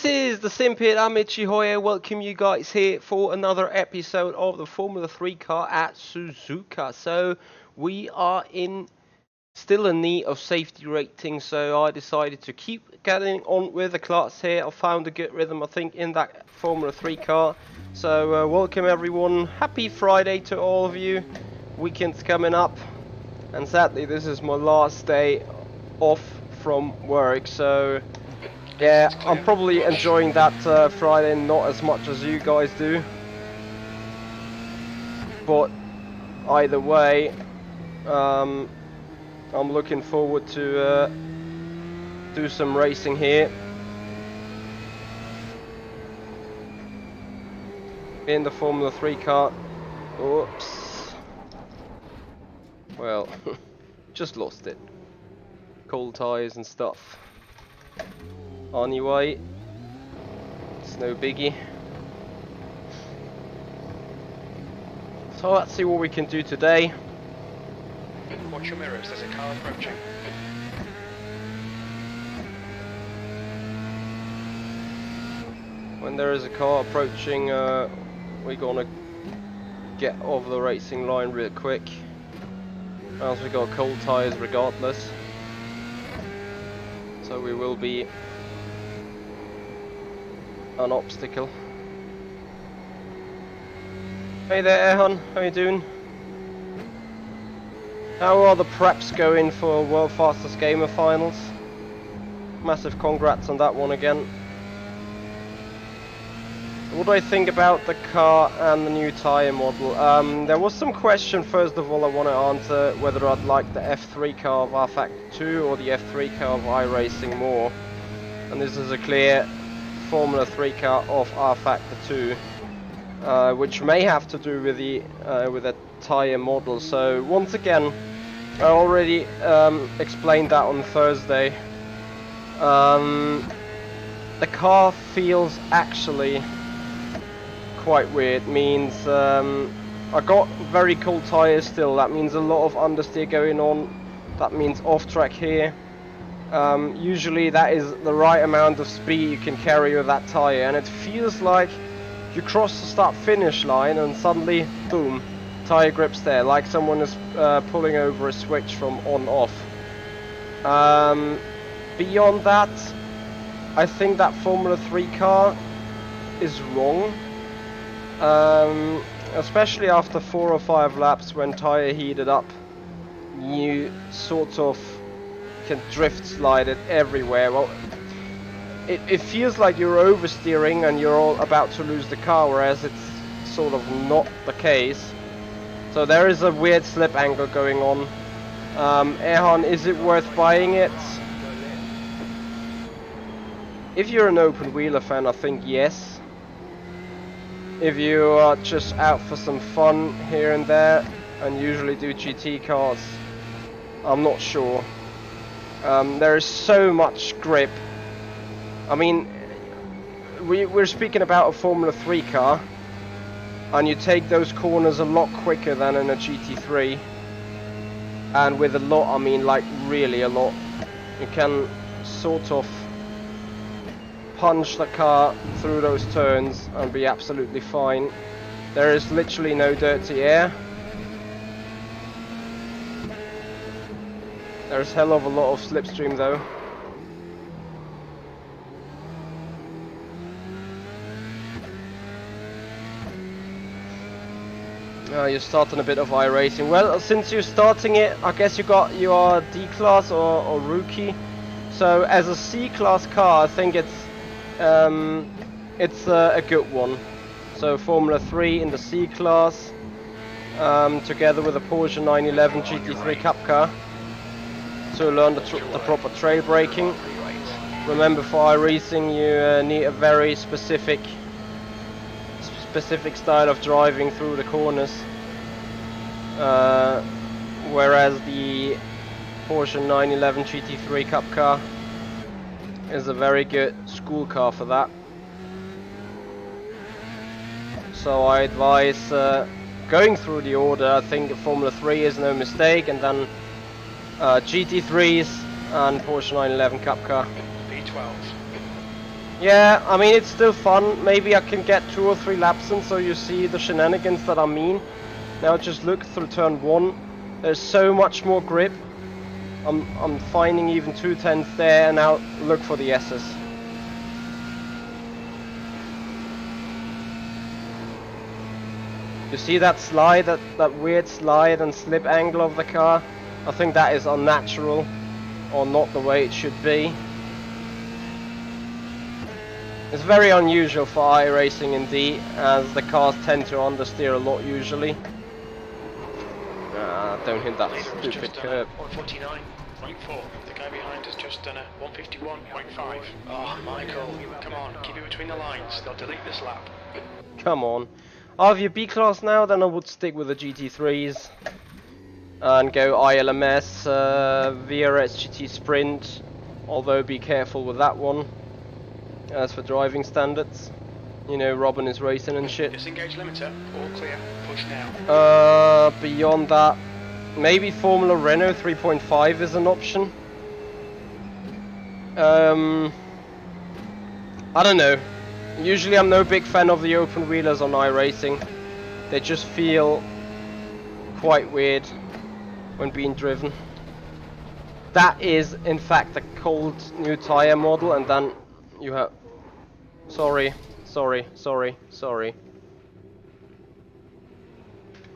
This is the Sim Pit. I'm Ichi Hoya. Welcome you guys here for another episode of the Formula 3 car at Suzuka. So we are still in need of safety rating, so I decided to keep getting on with the class here. I found a good rhythm, I think, in that Formula 3 car. So welcome everyone. Happy Friday to all of you. Weekend's coming up, and sadly this is my last day off from work, so yeah, I'm probably enjoying that Friday not as much as you guys do, but either way, I'm looking forward to do some racing here in the Formula 3 car. Oops. Well, just lost it. Cold tyres and stuff. Anyway, it's no biggie. So let's see what we can do today. Watch your mirrors, there's a car approaching. When there is a car approaching, we're gonna get off the racing line real quick, as we got cold tyres regardless. So we will be an obstacle. Hey there, Erhan, how you doing? How are the preps going for World Fastest Gamer Finals? Massive congrats on that one again. What do I think about the car and the new tyre model? There was some question, first of all, I want to answer whether I'd like the F3 car of rFactor 2 or the F3 car of iRacing more. And this is a clear Formula 3 car of rFactor 2, which may have to do with the tyre model. So once again, I already explained that on Thursday. The car feels actually quite weird. Means I got very cold tyres still. That means a lot of understeer going on. That means off track here. Usually that is the right amount of speed you can carry with that tyre, and it feels like you cross the start finish line and suddenly boom, tyre grips there, like someone is pulling over a switch from on off. Beyond that, I think that Formula 3 car is wrong, especially after 4 or 5 laps when tyre heated up. You sort of can drift slide it everywhere. Well, it feels like you're oversteering and you're all about to lose the car, whereas it's sort of not the case. So there is a weird slip angle going on. Erhan, is it worth buying it? If you're an open wheeler fan, I think yes. If you are just out for some fun here and there and usually do GT cars, I'm not sure. There is so much grip. I mean, we're speaking about a Formula 3 car, and you take those corners a lot quicker than in a GT3. And with a lot, I mean like really a lot. You can sort of punch the car through those turns and be absolutely fine. There is literally no dirty air. There's hell of a lot of slipstream though. You're starting a bit of iRacing. Well, since you're starting it, I guess you are D-class or rookie. So as a C-class car, I think it's a good one. So Formula 3 in the C-class, together with a Porsche 911 GT3 Cup car, to learn the proper trail braking. Remember, for iRacing you need a very specific style of driving through the corners, whereas the Porsche 911 GT3 Cup car is a very good school car for that. So I advise going through the order. I think Formula 3 is no mistake, and then GT3s and Porsche 911 Cup car. B12. Yeah, I mean, it's still fun. Maybe I can get 2 or 3 laps in so you see the shenanigans that I mean. Now just look through turn 1. There's so much more grip. I'm finding even 210s there, and now look for the S's. You see that slide, that weird slide and slip angle of the car? I think that is unnatural, or not the way it should be. It's very unusual for iRacing indeed, as the cars tend to understeer a lot usually. Don't hit that stupid curb. 149.4. The guy behind has just done a 151.5. Oh, Michael, come on, keep it between the lines. They'll delete this lap. Come on. Are you B-Class now? Then I would stick with the GT3s. And go ILMS, VRS GT Sprint. Although be careful with that one. As for driving standards. You know, Robin is racing and shit. Disengage limiter, all clear, push now. Beyond that, maybe Formula Renault 3.5 is an option. I don't know. Usually I'm no big fan of the open wheelers on iRacing. They just feel quite weird when being driven. That is in fact a cold new tire model, and then you have... Sorry.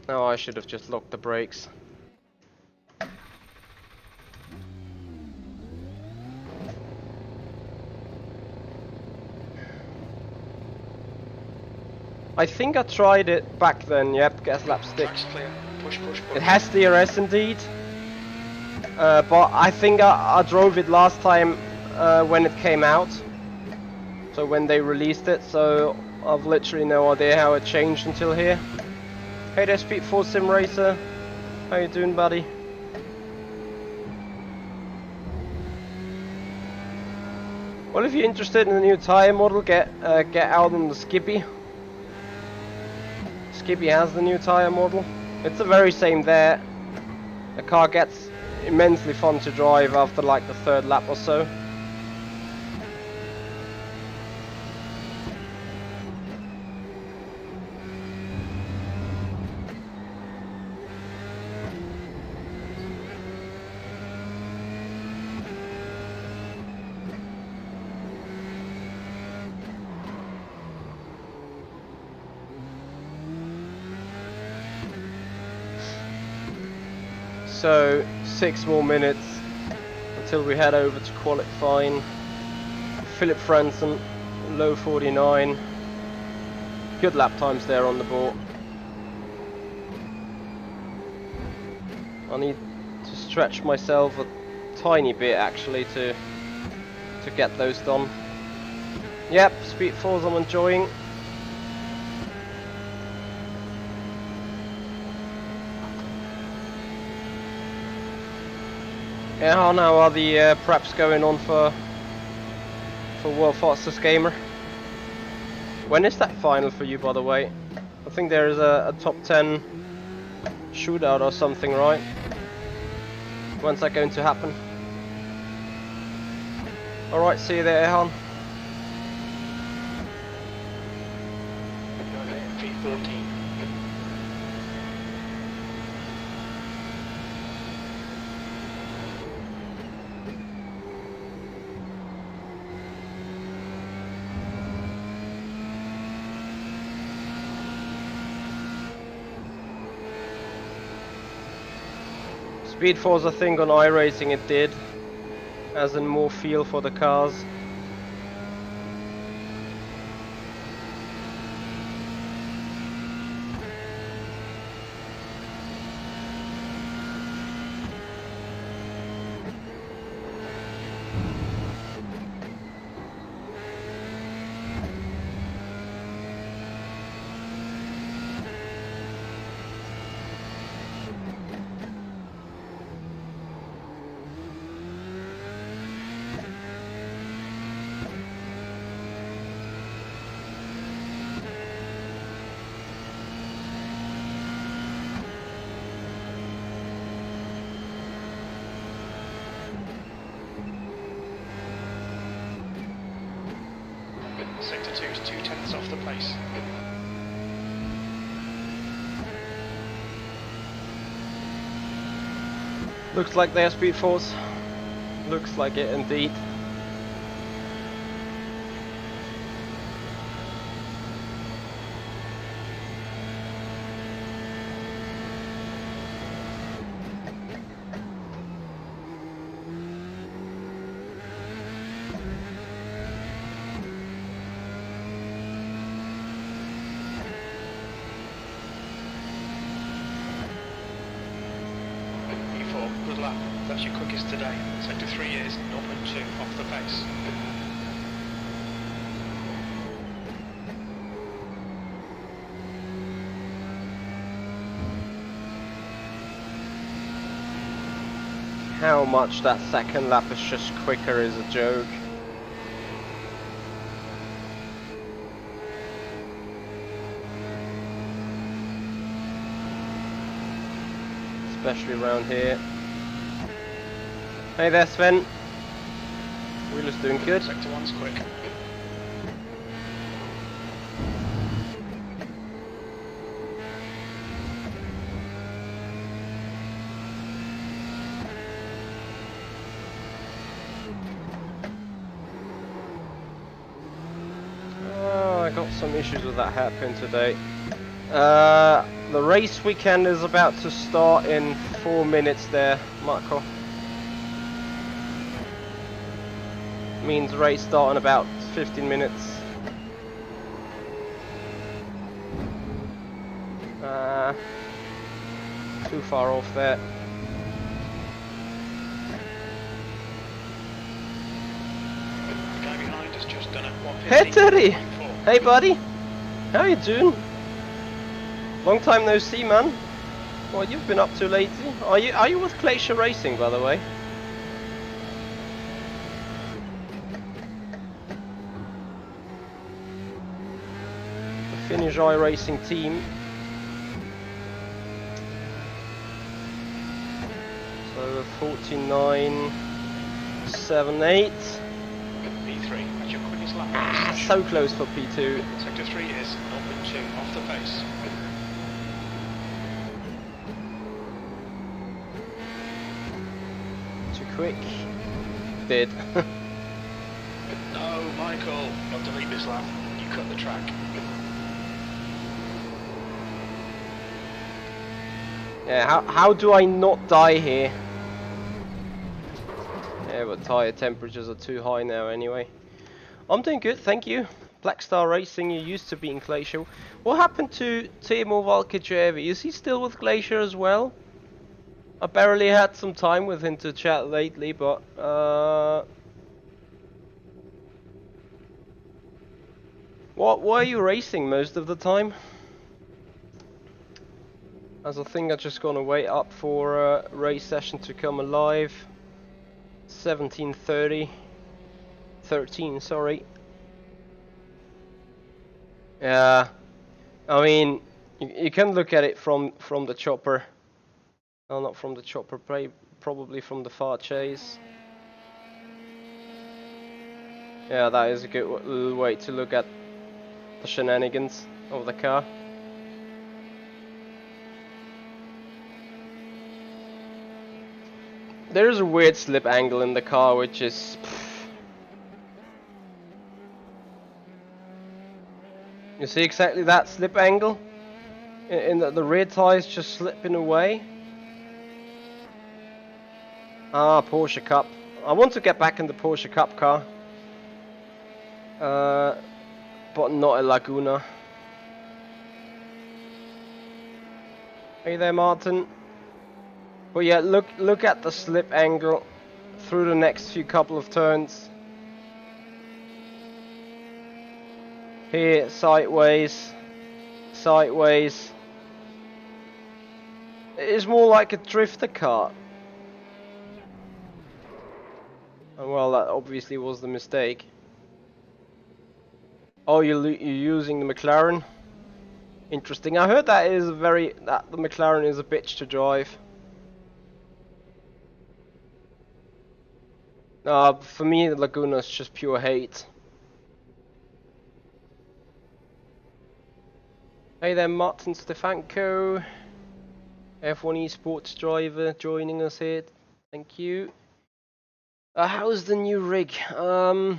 Oh, I should have just locked the brakes. I think I tried it back then, yep, gas lap stick. Track's clear. Push. It has DRS indeed. But I think I drove it last time when it came out. So when they released it, so I've literally no idea how it changed until here. Hey there, Speed 4 Sim Racer. How you doing, buddy? Well, if you're interested in the new tire model, get out on the Skippy. Skippy has the new tire model. It's the very same there. The car gets immensely fun to drive after like the 3rd lap or so. So 6 more minutes until we head over to qualifying. Philip Franson, low 49. Good lap times there on the board. I need to stretch myself a tiny bit actually to get those done. Yep, Speed 4s I'm enjoying. Yeah, how now are the preps going on for World Fastest Gamer? When is that final for you, by the way? I think there is a top 10 shootout or something, right? When's that going to happen? Alright, see you there, Ehan. V14. Speed Force, I think on iRacing it did, as in more feel for the cars. P2's 2/10 off the pace. Looks like their speed force. Looks like it indeed. Good lap. That's your quickest today. Sector 3 is 0.2 off the pace. How much that second lap is just quicker is a joke. Especially around here. Hey there, Sven. Wheeler's doing good. Sector 1's quick. Oh, I got some issues with that hairpin today. The race weekend is about to start in 4 minutes there, Marco. Means race start in about 15 minutes. Too far off there. The guy behind has just done a 150. Hey Teddy! Hey buddy! How you doing? Long time no see, man. What you've been up to lately? Are you with Glacier Racing, by the way? The Finnish iRacing team. So 49.78. P3, that's your quickest lap. So close for P2. Sector 3 is 0.2 off the pace. Too quick. Did. No, Michael, don't delete this lap. You cut the track. Yeah, how do I not die here? Yeah, but tyre temperatures are too high now anyway. I'm doing good, thank you. Black Star Racing, you used to be in Glacier. What happened to Teemu Valkeajevi? Is he still with Glacier as well? I barely had some time with him to chat lately, but why are you racing most of the time? As I think I'm just gonna wait up for a race session to come alive. 17:30. 13, sorry. Yeah, I mean, you can look at it from the chopper. No, not from the chopper, probably from the far chase. Yeah, that is a good way to look at the shenanigans of the car. There's a weird slip angle in the car, which is... You see exactly that slip angle? In the rear tires just slipping away. Ah, Porsche Cup. I want to get back in the Porsche Cup car. But not a Laguna. Hey there, Martin. But yeah, look at the slip angle through the next few couple of turns. Here, sideways, sideways. It is more like a drifter car. And well, that obviously was the mistake. Oh, you're using the McLaren? Interesting. I heard that the McLaren is a bitch to drive. For me, the Laguna is just pure hate. Hey there, Martin Stefanko, F1 esports driver, joining us here. Thank you. How's the new rig? The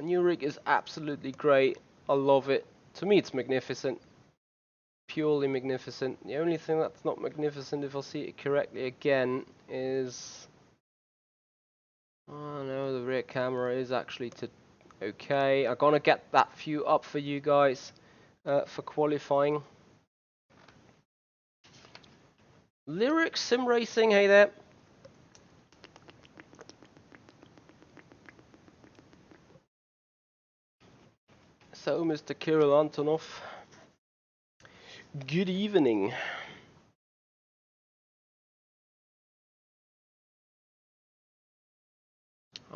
new rig is absolutely great. I love it. To me, it's magnificent. Purely magnificent. The only thing that's not magnificent, if I see it correctly again, is... Oh no, the rear camera is actually okay. I'm gonna get that view up for you guys for qualifying. Lyric Sim Racing, hey there. So, Mr. Kirill Antonov. Good evening.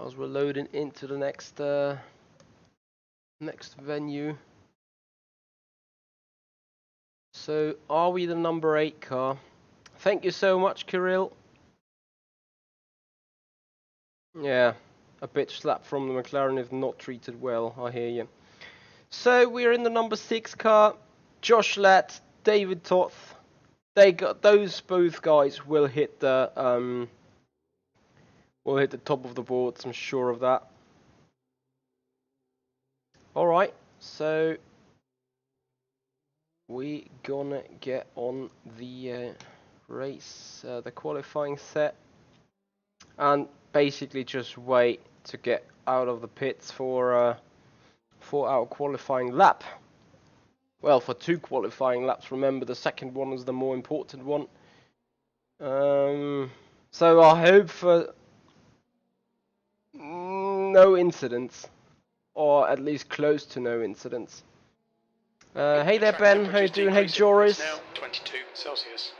As we're loading into the next next venue. So, are we the number 8 car? Thank you so much, Kirill. Yeah, a bitch slap from the McLaren if not treated well, I hear you. So, we're in the number 6 car. Josh Lett, David Toth. Those both guys will hit the top of the boards, I'm sure of that. Alright, so we gonna get on the race, the qualifying set, and basically just wait to get out of the pits for our qualifying lap. Well, for 2 qualifying laps. Remember, the second one is the more important one. So I hope for no incidents, or at least close to no incidents. Hey there, Ben. How you doing? Hey, Joris. Now 22 Celsius.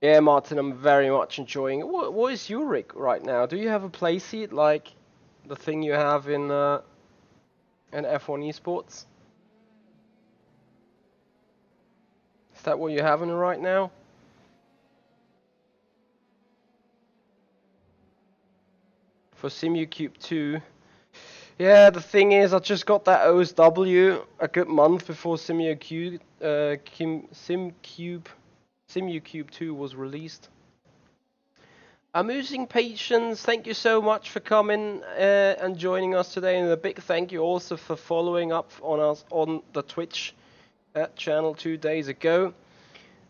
Yeah, Martin, I'm very much enjoying it. What is your rig right now? Do you have a play seat like the thing you have in F1 esports? Is that what you're having right now? For SimuCUBE 2. Yeah, the thing is, I just got that OSW a good month before SimuCUBE 2 was released. I'm using patience. Thank you so much for coming and joining us today, and a big thank you also for following up on us on the Twitch channel 2 days ago.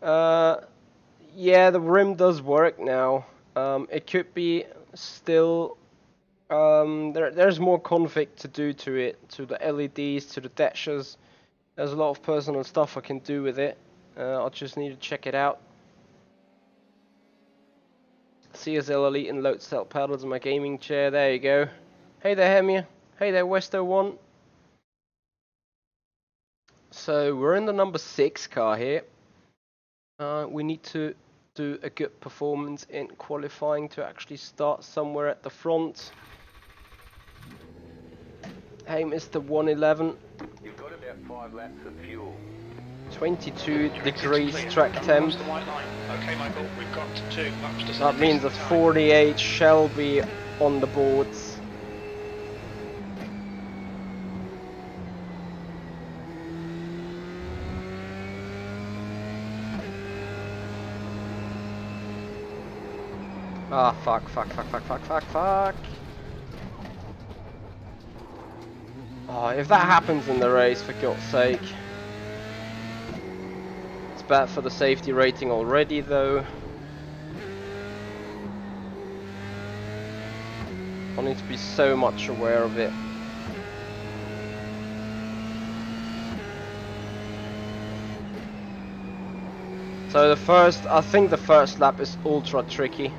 Yeah, the rim does work now. It could be still. There's more config to do to it, to the LEDs, to the dashes. There's a lot of personal stuff I can do with it. I just need to check it out. CSL Elite and load cell paddles in my gaming chair. There you go. Hey there, Hemia. Hey there, Westo1. So we're in the number 6 car here. We need to do a good performance in qualifying to actually start somewhere at the front. Hey, Mr. 111. You've got about 5 laps of fuel. 22 degrees track temp. Okay, Michael, we've got 2 laps to That means that 48 shall be on the boards. Ah, fuck. Oh, if that happens in the race, for God's sake. It's bad for the safety rating already, though. I need to be so much aware of it. So I think the first lap is ultra tricky.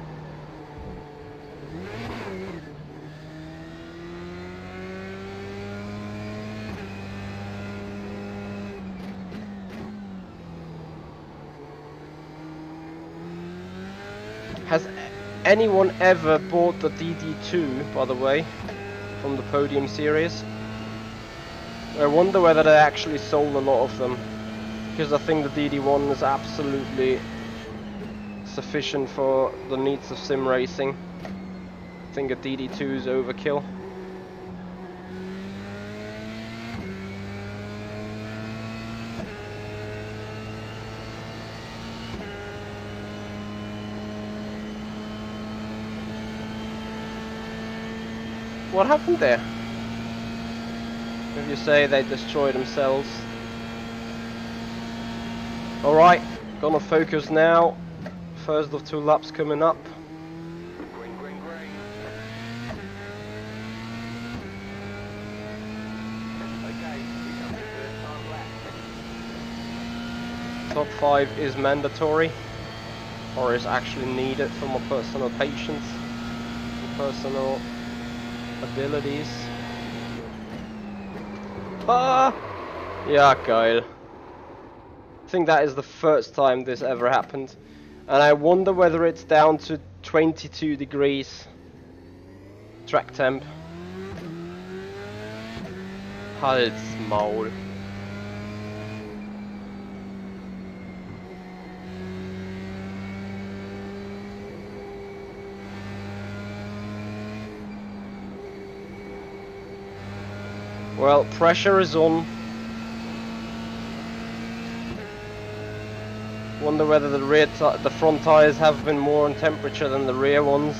Has anyone ever bought the DD2, by the way, from the Podium series? I wonder whether they actually sold a lot of them, because I think the DD1 is absolutely sufficient for the needs of sim racing. I think a DD2 is overkill. What happened there? If you say they destroyed themselves. Alright, gonna focus now. First of 2 laps coming up. Green, green, green. Okay, here comes the first time lap. Top 5 is mandatory, or is actually needed for my personal patience, personal abilities. Ah! Ja, geil. I think that is the first time this ever happened. And I wonder whether it's down to 22 degrees track temp. Halt's Maul. Well, pressure is on. Wonder whether the front tires have been more on temperature than the rear ones.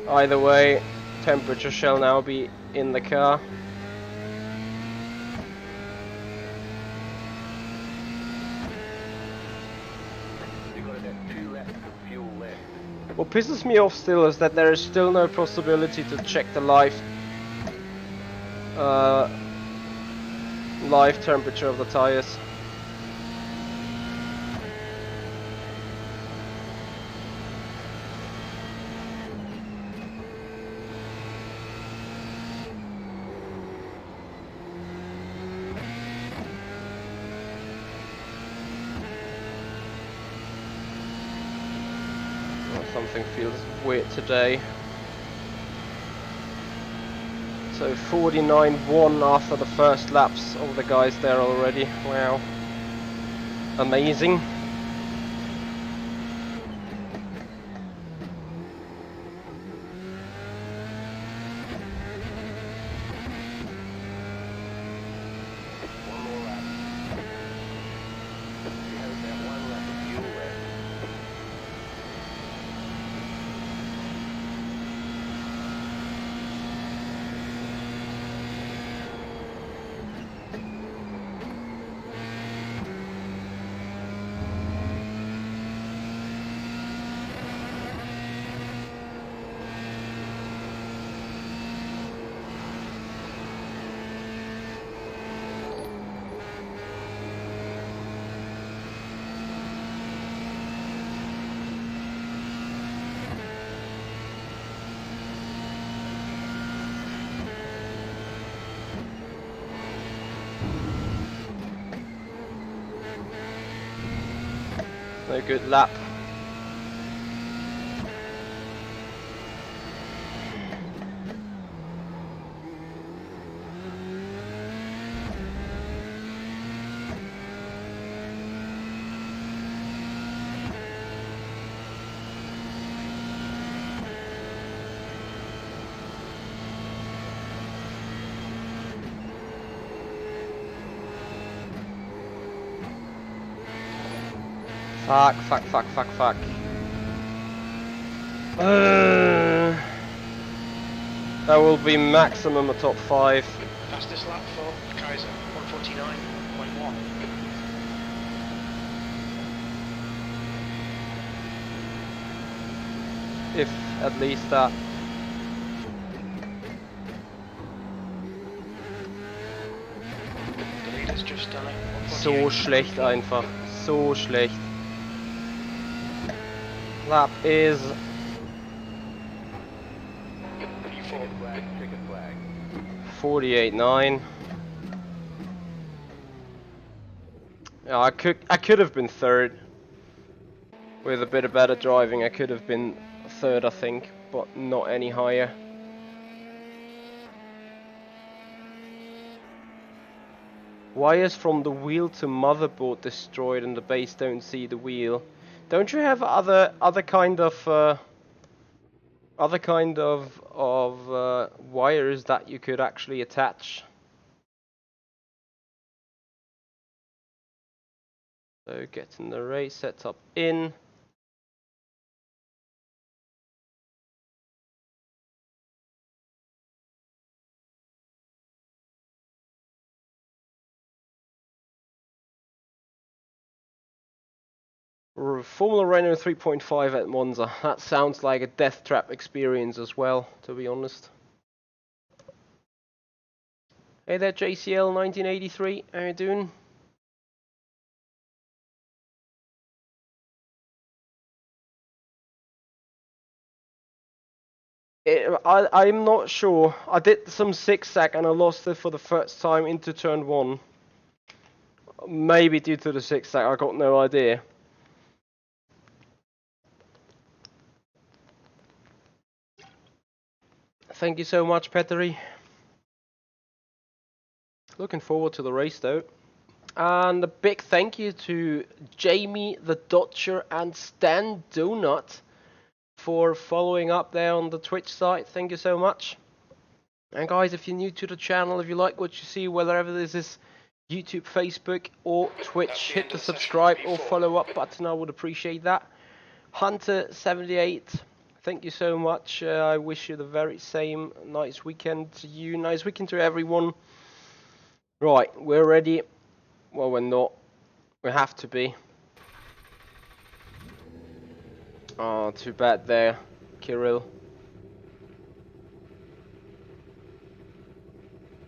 Either way, temperature shall now be in the car. You've got about 2 laps of fuel left. What pisses me off still is that there is still no possibility to check the live temperature of the tires. Something feels weird today. So 49.1 after the first laps of the guys there already. Wow. Amazing. One more lap. You have about 1 lap of fuel left. No good lap. Fuck. That will be maximum a top 5. Fastest lap for Kaiser, 149.1. If at least that. The leader's just done it. So schlecht einfach. So schlecht. Lap is Ticket flag, ticket flag. 48.9. Yeah, I could have been third. With a bit of better driving, I could have been third, I think, but not any higher. Wires from the wheel to motherboard destroyed and the base don't see the wheel. Don't you have other kind of wires that you could actually attach? So getting the race setup in. Formula Renault 3.5 at Monza. That sounds like a death trap experience as well, to be honest. Hey there, JCL 1983. How you doing? I'm not sure. I did some zigzag and I lost it for the first time into turn 1. Maybe due to the zigzag, I got no idea. Thank you so much, Petteri. Looking forward to the race though. And a big thank you to Jamie the Dodger and Stan Donut for following up there on the Twitch site. Thank you so much. And guys, if you're new to the channel, if you like what you see, whether this is YouTube, Facebook or Twitch, hit the subscribe or follow up button. I would appreciate that. Hunter78, thank you so much. I wish you the very same. Nice weekend to you. Nice weekend to everyone. Right, we're ready. Well, we're not. We have to be. Oh, too bad there, Kirill.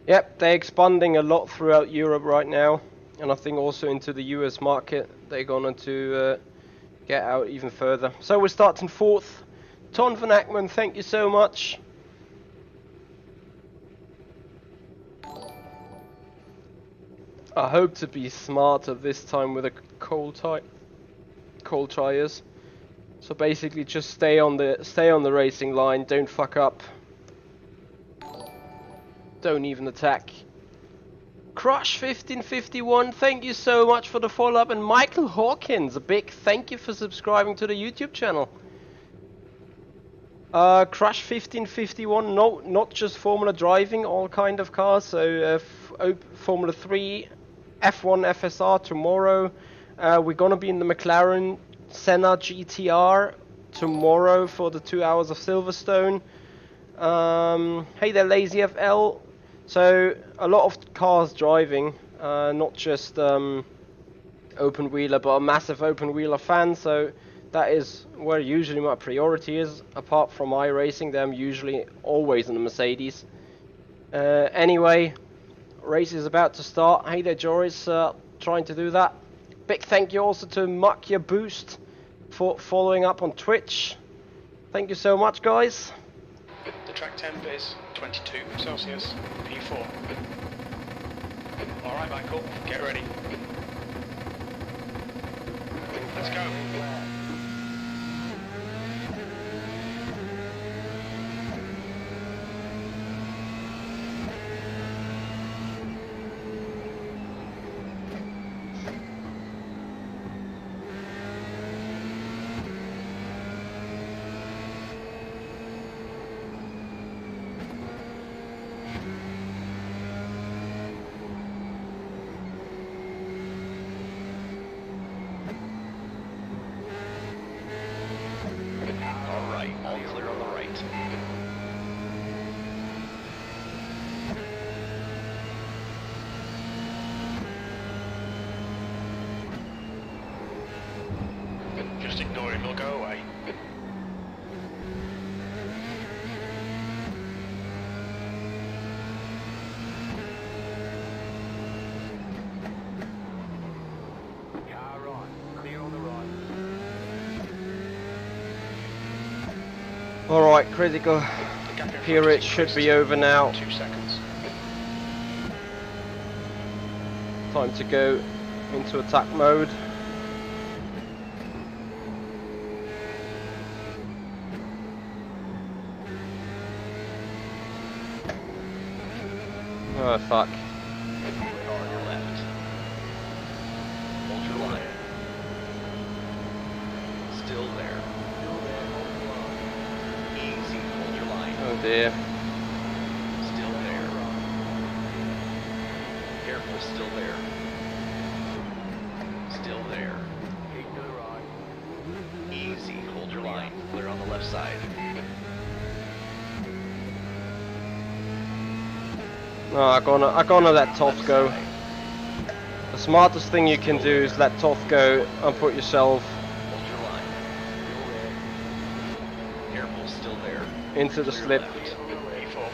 Yep, they're expanding a lot throughout Europe right now, and I think also into the US market. They're going to get out even further. So we're starting 4th. Ton van Ackman, thank you so much. I hope to be smarter this time with a cold tires. So basically, just stay on the racing line. Don't fuck up. Don't even attack. Crush 1551, thank you so much for the follow up, and Michael Hawkins, a big thank you for subscribing to the YouTube channel. Crush 1551, no, not just Formula driving, all kind of cars. So Formula 3, F1 FSR tomorrow. We're gonna be in the McLaren Senna GTR tomorrow for the 2 hours of Silverstone. Hey there, Lazy FL. So a lot of cars driving, not just open wheeler, but a massive open wheeler fan. So that is where usually my priority is. Apart from iRacing, then I'm usually always in the Mercedes. Anyway, race is about to start. Hey there, Joris, trying to do that. Big thank you also to Makia Boost for following up on Twitch. Thank you so much, guys. The track temp is 22 Celsius, P4. Alright, Michael, get ready. Let's go. Just ignore him, he'll go away. Car right, clear on the right. Alright, critical period should be over now. 2 seconds. Time to go into attack mode. Oh fuck. On your left. Hold your line. Still there. Easy, hold your line. Oh dear. Still there. Careful, still there. Still there. Keep to the right. Easy, hold your line. Clear on the left side. No, I'm gonna let Toth go. The smartest thing you can do is let Toth go and put yourself into the slip, P4.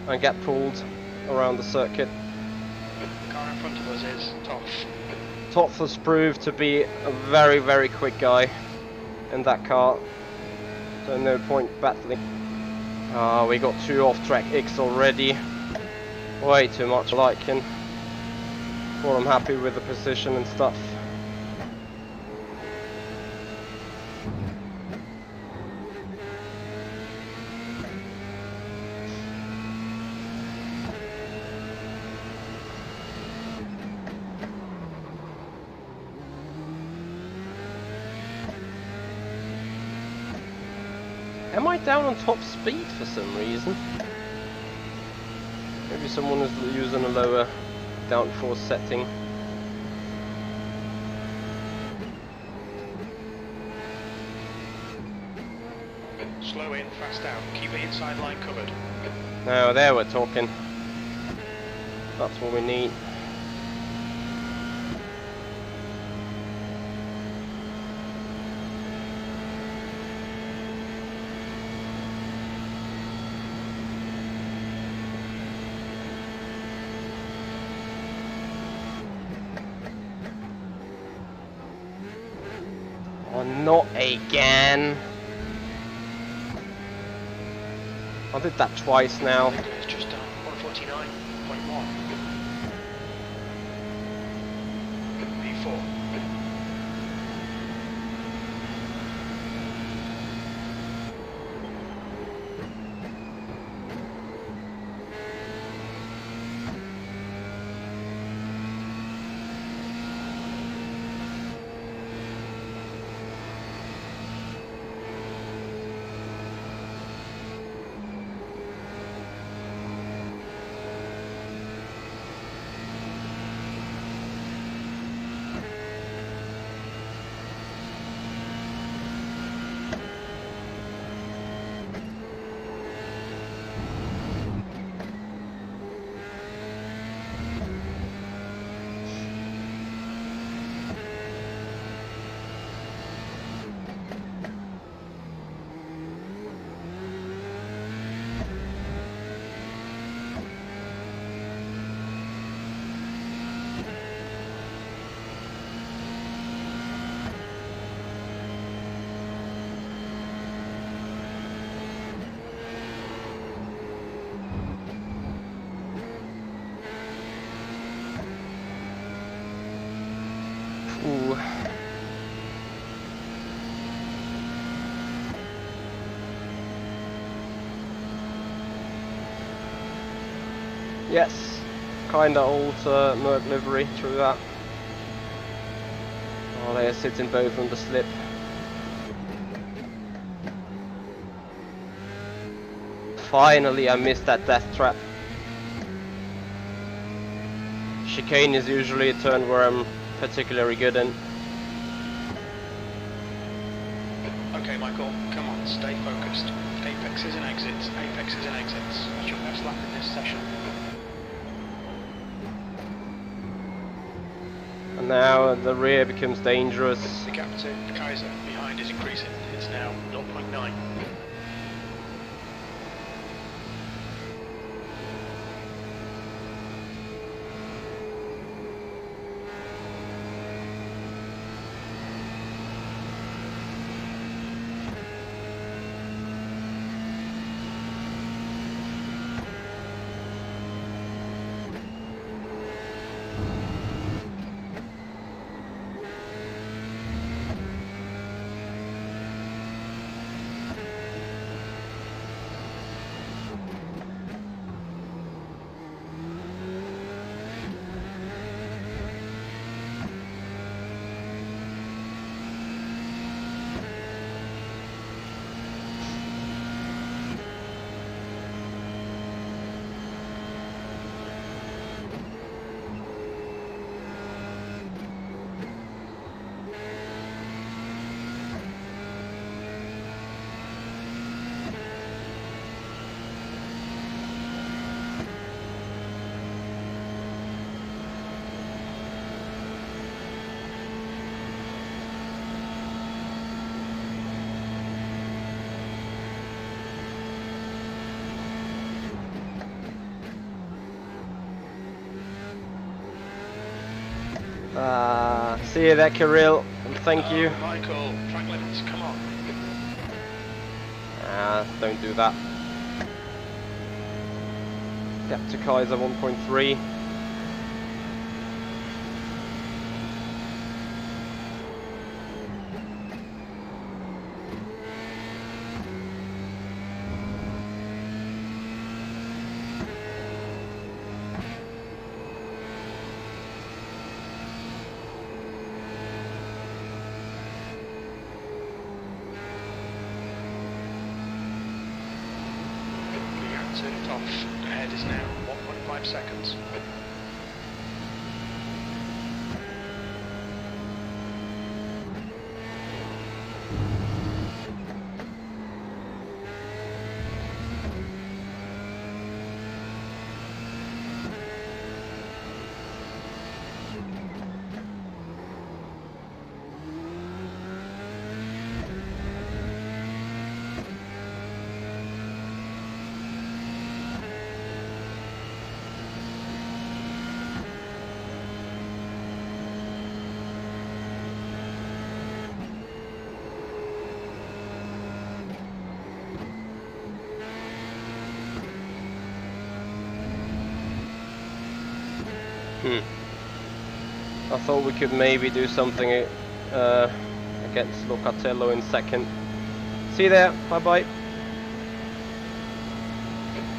and get pulled around the circuit. The car in front of us is Toth. Toth has proved to be a very, very quick guy in that car, so no point battling. We got 2 off-track X already, way too much liking. Well, I'm happy with the position and stuff. Am I down on top speed for some reason? Maybe someone is using a lower downforce setting. Slow in, fast out. Keep the inside line covered. Now there we're talking. That's what we need. Oh, not again. I did that twice now. It's just done 149.1. P4. Ooh. Yes, kinda old Merc livery, true that. Oh, they're sitting both on the slip. Finally, I missed that death trap. Chicane is usually a turn where I'm particularly good in. Okay, Michael, come on, stay focused. Apexes and exits, apexes and exits. That's your best lap in this session. And now the rear becomes dangerous. The gap to Kaiser behind is increasing. It's now 0.9. See you there, Kirill, and thank you. Michael, track limits, come on. Don't do that. Gap to Kaiser 1.3. Off. Ahead is now 1.5 seconds. I thought we could maybe do something against Locatello in second. See you there, bye bye.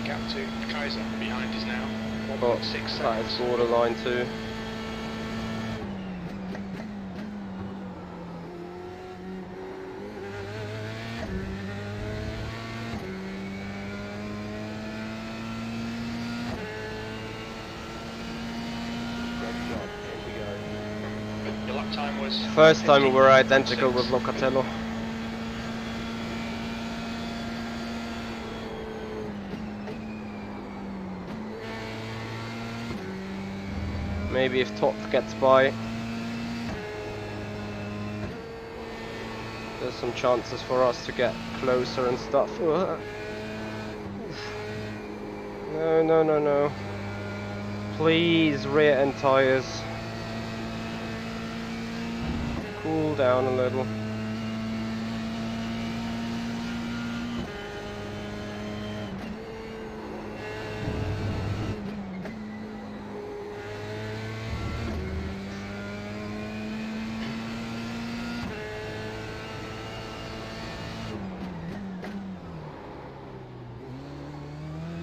Gap to Kaiser behind is now 1.6 But seconds. that is borderline too. Your lap time was First time we were identical with Locatello. Maybe if Top gets by, there's some chances for us to get closer and stuff. No, no, no, no. Please, rear end tires. Cool down a little.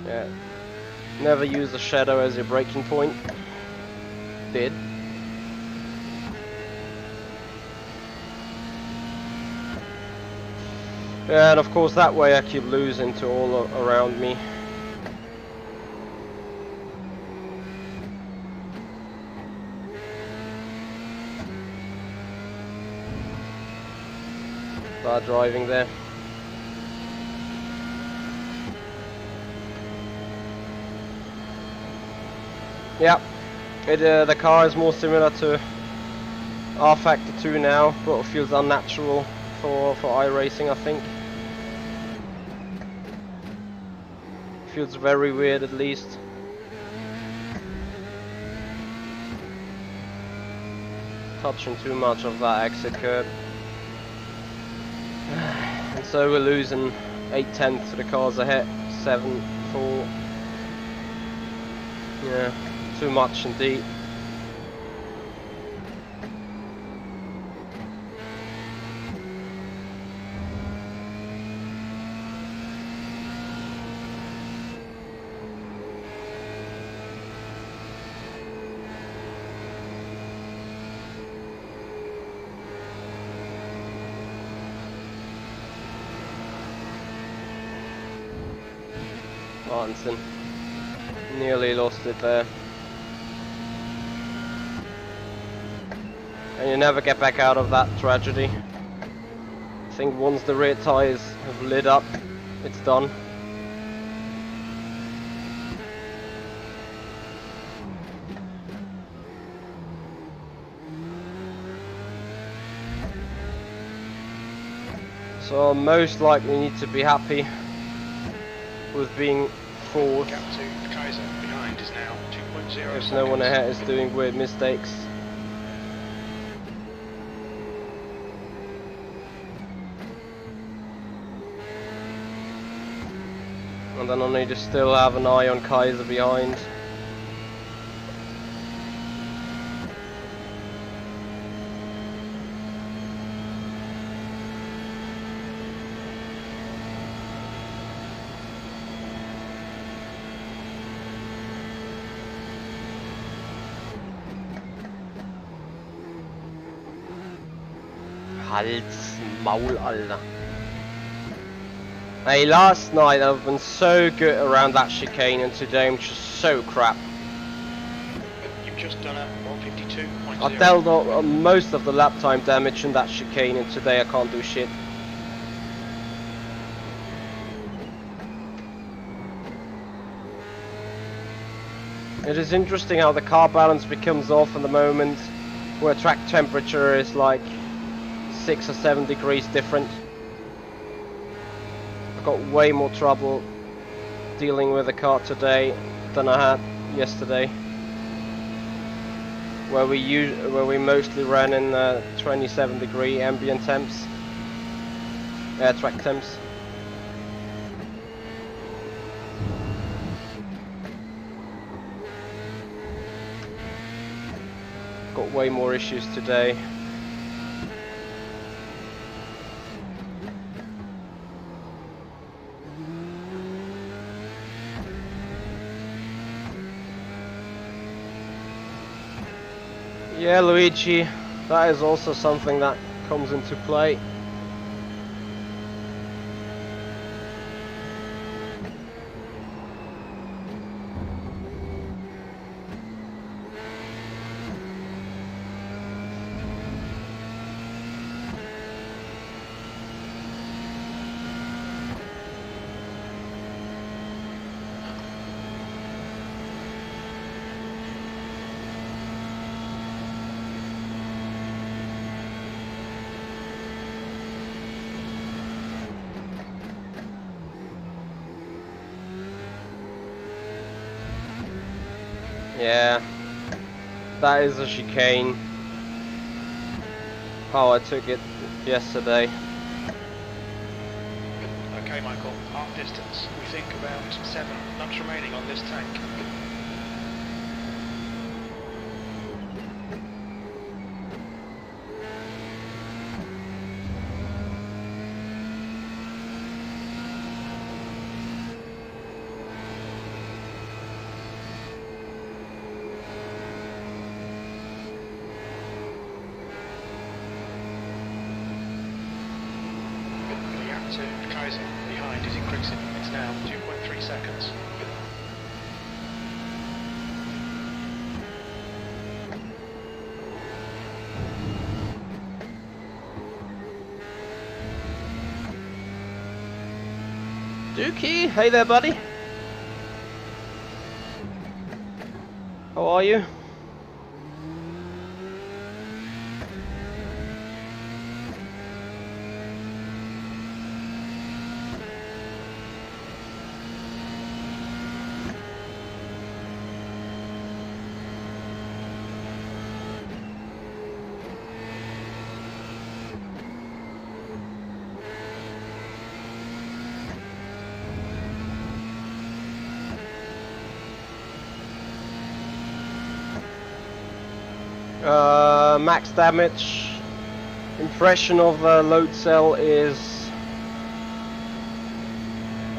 Yeah. Never use a shadow as your braking point. Did. Yeah, and of course that way I keep losing to all around me. Bad driving there. Yeah, the car is more similar to R-Factor 2 now, but it feels unnatural for iRacing, I think. Feels very weird at least. Touching too much of that exit curb. And so we're losing 8/10 to the cars ahead, 7-4. Yeah, too much indeed. Martinson nearly lost it there. And you never get back out of that tragedy. I think once the rear tyres have lit up, it's done. So I'll most likely need to be happy with being fourth. Gap to Kaiser behind is now 2.0 If no one ahead is doing weird mistakes. And then I need to still have an eye on Kaiser behind. Halt's Maul, Alter. Hey, last night I've been so good around that chicane, and today I'm just so crap. You've just done a 152.0. I dealt most of the lap time damage in that chicane, and today I can't do shit. It is interesting how the car balance becomes off in the moment where track temperature is like 6 or 7 degrees different. I got way more trouble dealing with the car today than I had yesterday, where we mostly ran in 27 degree ambient temps, track temps. Got way more issues today. Yeah, Luigi, that is also something that comes into play. Yeah, that is a chicane. Oh, I took it yesterday. Okay, Michael, half distance. We think about 7 laps remaining on this tank. Kaiser behind is increasing. It's now 2.3 seconds. Dookie, hey there, buddy. How are you? Max damage impression of load cell is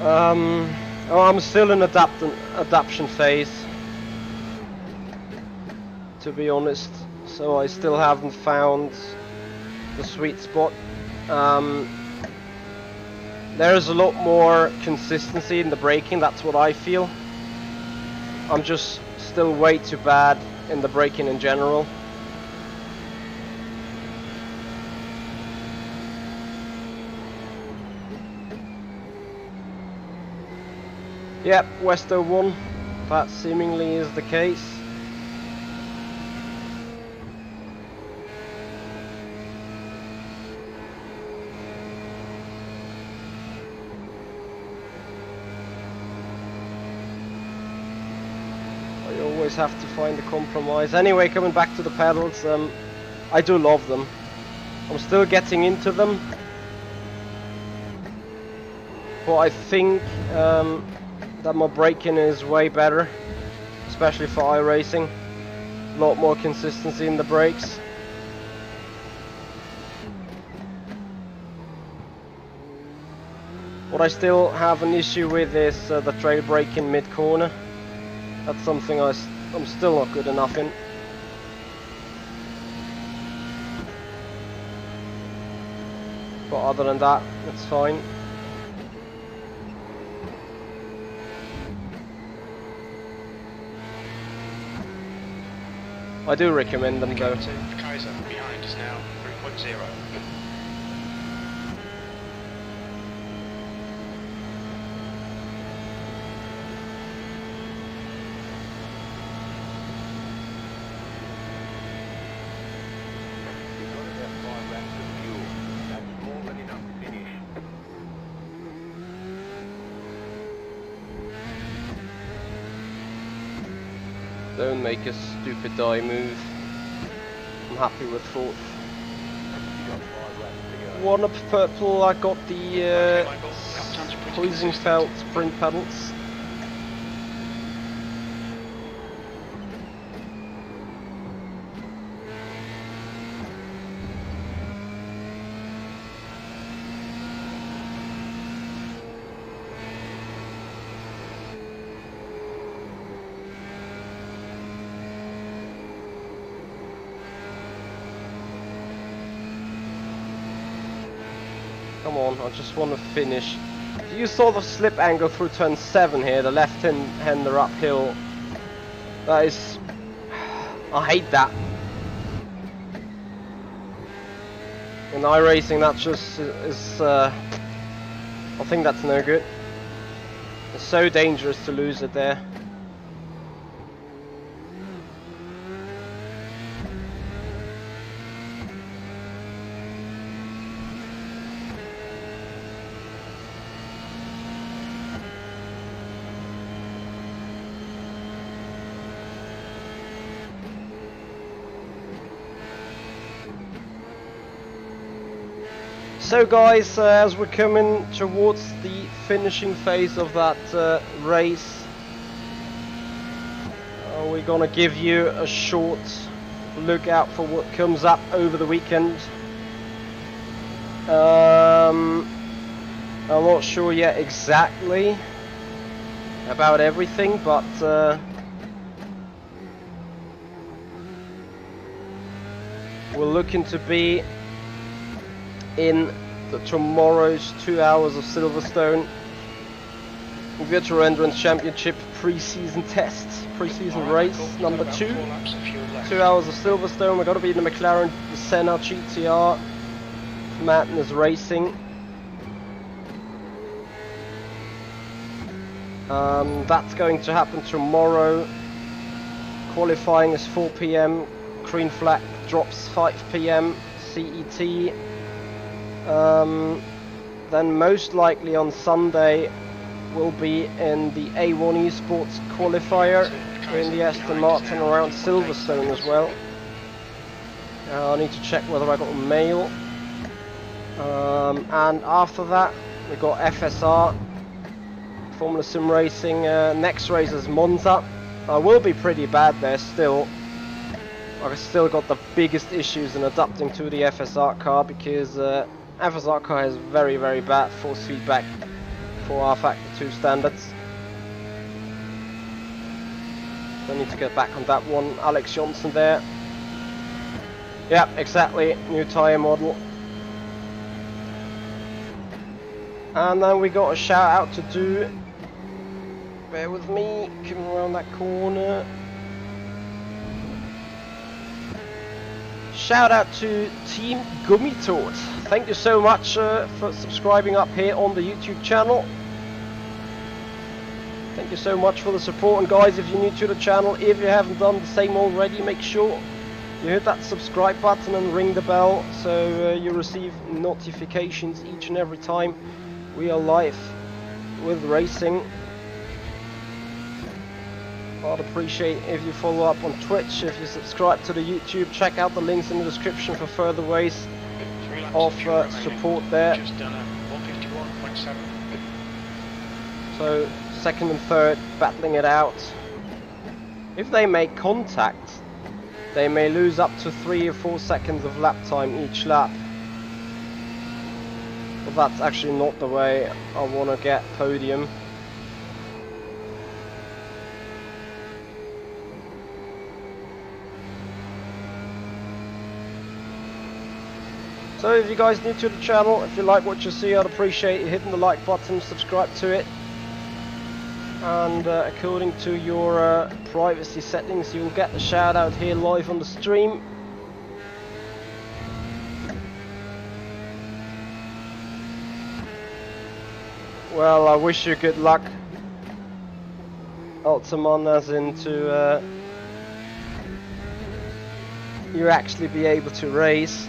I'm still in adaptation phase, to be honest, so I still haven't found the sweet spot. There's a lot more consistency in the braking, that's what I feel. I'm just still way too bad in the braking in general. Yep, Westo won. That seemingly is the case. I always have to find a compromise. Anyway, coming back to the pedals, I do love them. I'm still getting into them. But I think that my braking is way better, especially for iRacing. A lot more consistency in the brakes. What I still have an issue with is the trail braking mid-corner. That's something I'm still not good enough in. But other than that, it's fine. I do recommend them though. Kaiser behind is now 3.0. Don't make a stupid die move. I'm happy with 4th. One up purple, I got the Heusinkveld sprint pedals. Come on, I just want to finish. You saw the slip angle through turn 7 here, the left-hander uphill. That is... I hate that. In iRacing that just is... I think that's no good. It's so dangerous to lose it there. So guys, as we're coming towards the finishing phase of that race, we're gonna give you a short look out for what comes up over the weekend. I'm not sure yet exactly about everything, but we're looking to be in tomorrow's 2 hours of Silverstone Virtual Endurance Championship pre-season test, pre-season race number 2. 2 hours of Silverstone. We're going to be in the McLaren Senna GTR Madness Racing. That's going to happen tomorrow. Qualifying is 4 PM. Green flag drops 5 PM CET. Then most likely on Sunday we'll be in the A1 Esports qualifier in the Aston Martin around Silverstone as well. I need to check whether I got a mail. And after that we got FSR, Formula Sim Racing. Next race is Monza. I will be pretty bad there still. I've still got the biggest issues in adapting to the FSR car because FSR car has very bad force feedback for R Factor 2 standards. So I need to get back on that one. Alex Johnson there. Yeah, exactly. New tyre model. And then we got a shout out to do. Bear with me, coming around that corner. Shout out to Team Gummitort. Thank you so much for subscribing up here on the YouTube channel. Thank you so much for the support, and guys, if you're new to the channel, if you haven't done the same already, make sure you hit that subscribe button and ring the bell so you receive notifications each and every time we are live with racing. I'd appreciate if you follow up on Twitch, if you subscribe to the YouTube. Check out the links in the description for further ways of support there. Just done a 151.7. So second and third battling it out. If they make contact, they may lose up to 3 or 4 seconds of lap time each lap. But that's actually not the way I want to get podium. So if you guys new to the channel, if you like what you see, I'd appreciate you hitting the like button, subscribe to it. And according to your privacy settings, you will get the shout out here live on the stream. Well, I wish you good luck, Ultimon, as into you actually be able to race.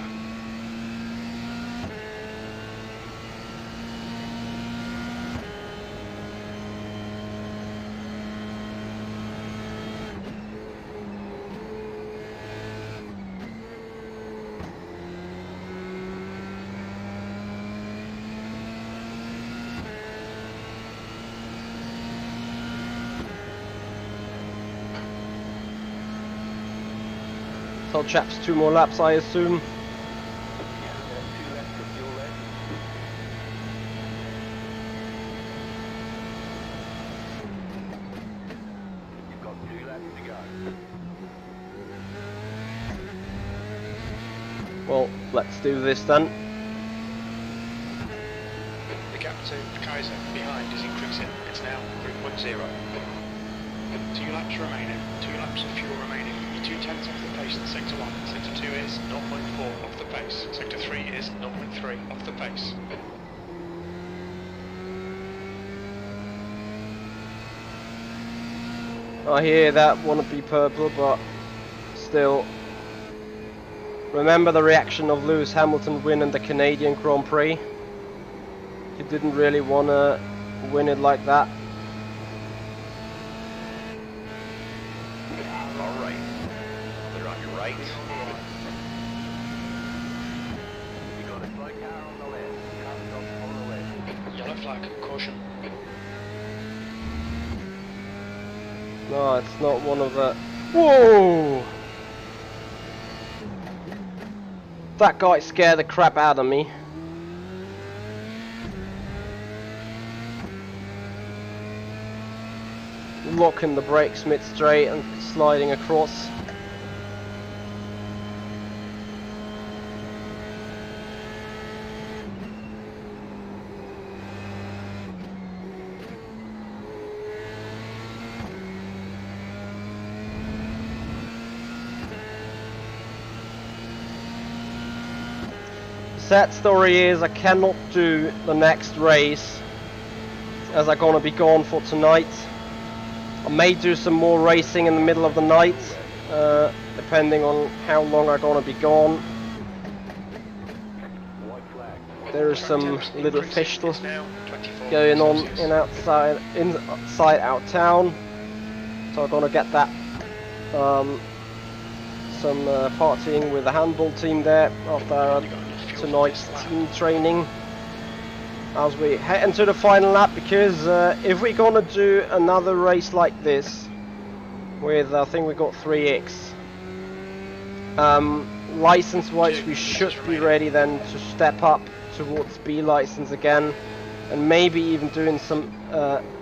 So chaps, 2 more laps I assume. You've got 2 laps to go. Well, let's do this then. The gap to Kaiser behind is increasing. It's now 3.0. 2 laps remaining. 2 laps of fuel remaining. You're 2/10 off the pace in Sector 1. Sector 2 is 0.4 off the pace. Sector 3 is 0.3 off the pace. I hear that want to be purple, but still. Remember the reaction of Lewis Hamilton winning the Canadian Grand Prix? He didn't really want to win it like that. Alright. Clear on your right. You got a slow car on the left. Car stops on the left. Yellow flag, caution. No, it's not one of the... Whoa! That guy scared the crap out of me. Locking the brakes mid-straight and sliding across. Sad story is I cannot do the next race as I'm gonna be gone for tonight. I may do some more racing in the middle of the night, depending on how long I'm gonna be gone. There is some little festival going on inside our town, so I'm gonna get that. Some partying with the handball team there after tonight's team training as we head into the final lap, because if we're gonna do another race like this with, I think we got 3x, license wise we should be ready then to step up towards B license again, and maybe even doing some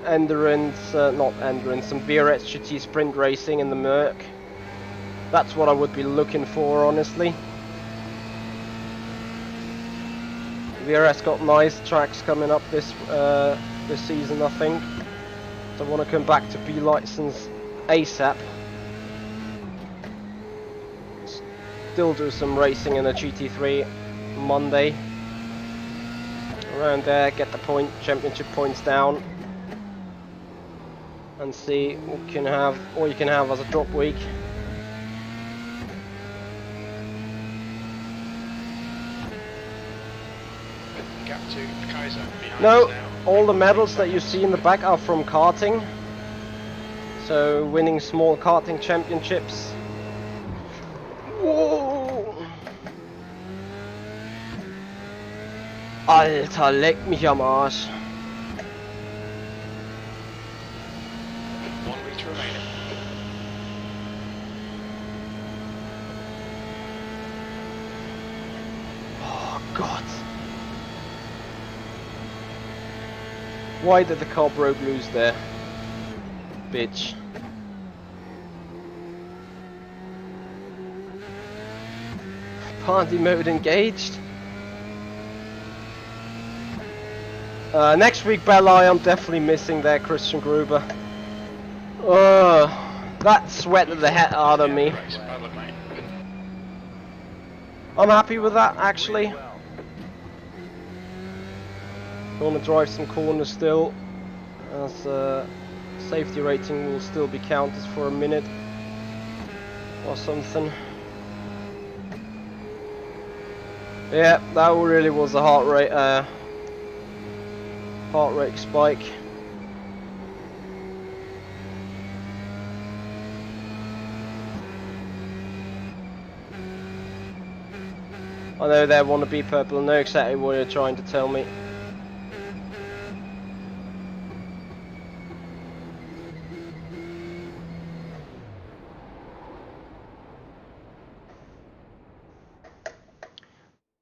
endurance, not endurance, some VRS GT sprint racing in the Merc. That's what I would be looking for, honestly. VRS got nice tracks coming up this season, I think. So I want to come back to B license ASAP. Still do some racing in a GT3 Monday. Around there, get the championship points down, and see what you can have as a drop week. No, all the medals that you see in the back are from karting. So winning small karting championships. Whoa. Alter, leck mich am Arsch. God. Why did the car broke loose there? Bitch. Party mode engaged. Next week, Belli, I'm definitely missing there, Christian Gruber. That sweated the heck out of me. I'm happy with that, actually. Gonna drive some corners still, as safety rating will still be counted for a minute or something. Yeah, that really was a heart rate spike. I know they want to be purple. I know exactly what you're trying to tell me.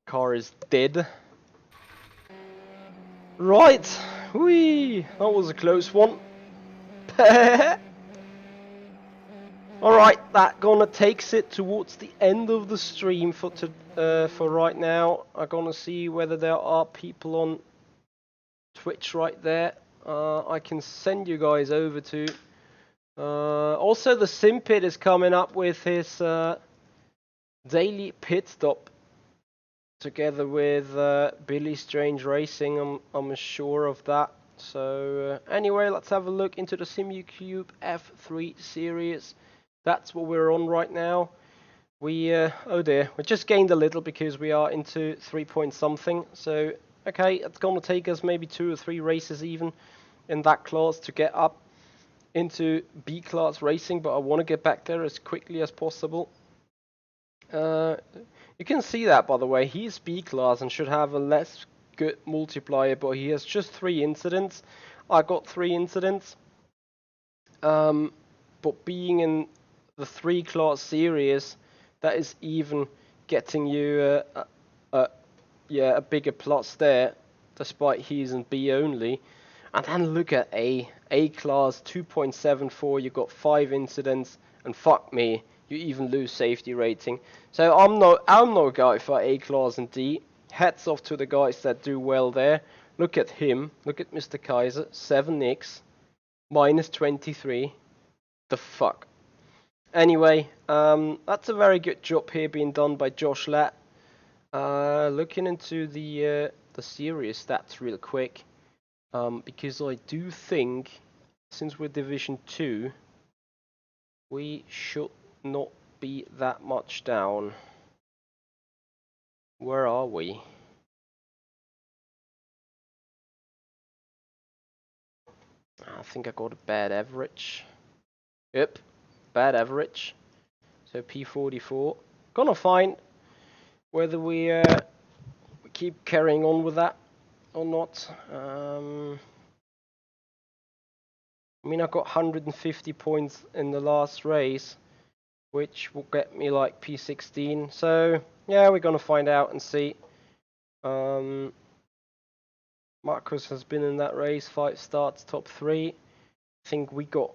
Car is dead. Right, whee! That was a close one. Alright, that gonna takes it towards the end of the stream for right now. I'm gonna see whether there are people on Twitch right there. I can send you guys over to. Also, the Simpit is coming up with his daily pit stop together with Billy Strange Racing. I'm sure of that. So anyway, let's have a look into the SimuCUBE F3 series. That's what we're on right now. We oh dear, we just gained a little because we are into 3 point something. So okay, it's gonna take us maybe 2 or 3 races even in that class to get up into B class racing, but I want to get back there as quickly as possible. You can see that, by the way, he's B class and should have a less good multiplier, but he has just 3 incidents. I got 3 incidents. But being in the 3 class series, that is even getting you a bigger plus there, despite he's in B only. And then look at A class 2.74. You got 5 incidents, and fuck me, you even lose safety rating. So I'm no guy for A class and D. Hats off to the guys that do well there. Look at him. Look at Mr. Kaiser. 7x minus 23. The fuck. Anyway, that's a very good job here being done by Josh Latt. Looking into the series stats real quick, because I do think, since we're Division 2, we should not be that much down. Where are we? I think I got a bad average. Yep, bad average. So P44. Gonna find whether we keep carrying on with that or not. I mean, I got 150 points in the last race, which will get me like P16. So yeah, we're gonna find out and see. Marcus has been in that race, 5 starts, top 3. I think we got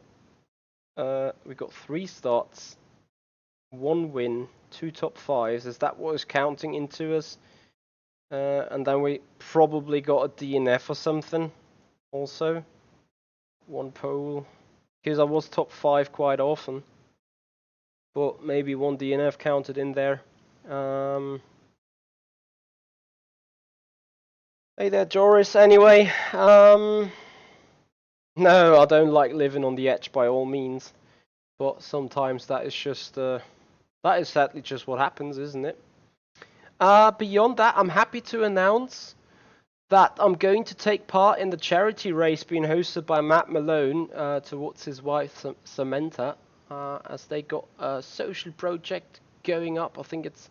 3 starts, 1 win, 2 top 5s. Is that what is counting into us? And then we probably got a DNF or something also. 1 pole, because I was top 5 quite often, but maybe 1 DNF counted in there. Hey there, Joris. Anyway, no, I don't like living on the edge by all means, but sometimes that is just that is sadly just what happens, isn't it? Beyond that, I'm happy to announce that I'm going to take part in the charity race being hosted by Matt Malone towards his wife Samantha, as they got a social project going up. I think it's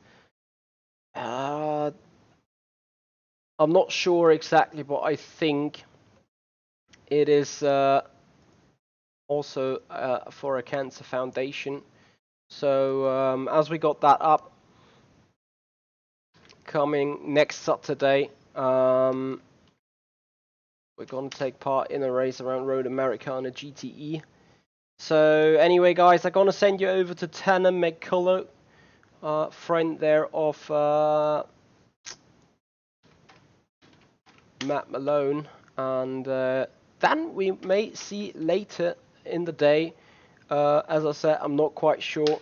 I'm not sure exactly, but I think it is also for a cancer foundation. So as we got that up, coming next Saturday. We're gonna take part in a race around Road America on a GTE. So anyway, guys, I'm gonna send you over to Tanner McCullough, friend there of Matt Malone, and then we may see later in the day. As I said, I'm not quite sure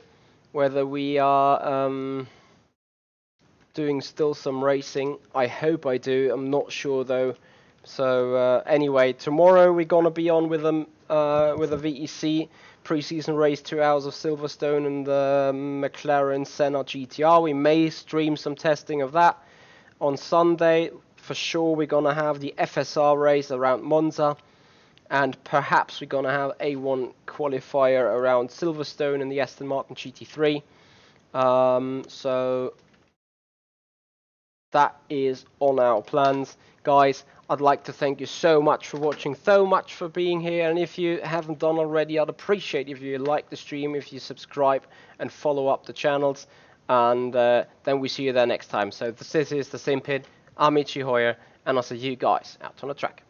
whether we are doing still some racing. I hope I do. I'm not sure though. So anyway, tomorrow we're gonna be on with a VEC pre-season race, 2 hours of Silverstone and the McLaren Senna GTR. We may stream some testing of that on Sunday. For sure, we're gonna have the FSR race around Monza, and perhaps we're gonna have A1 qualifier around Silverstone and the Aston Martin GT3. So that is on our plans, guys. I'd like to thank you so much for watching, so much for being here, and if you haven't done already, I'd appreciate if you like the stream, if you subscribe and follow up the channels, and then we see you there next time. So this is the Simpid. I'm Ichi Hoyer, and I'll see you guys out on the track.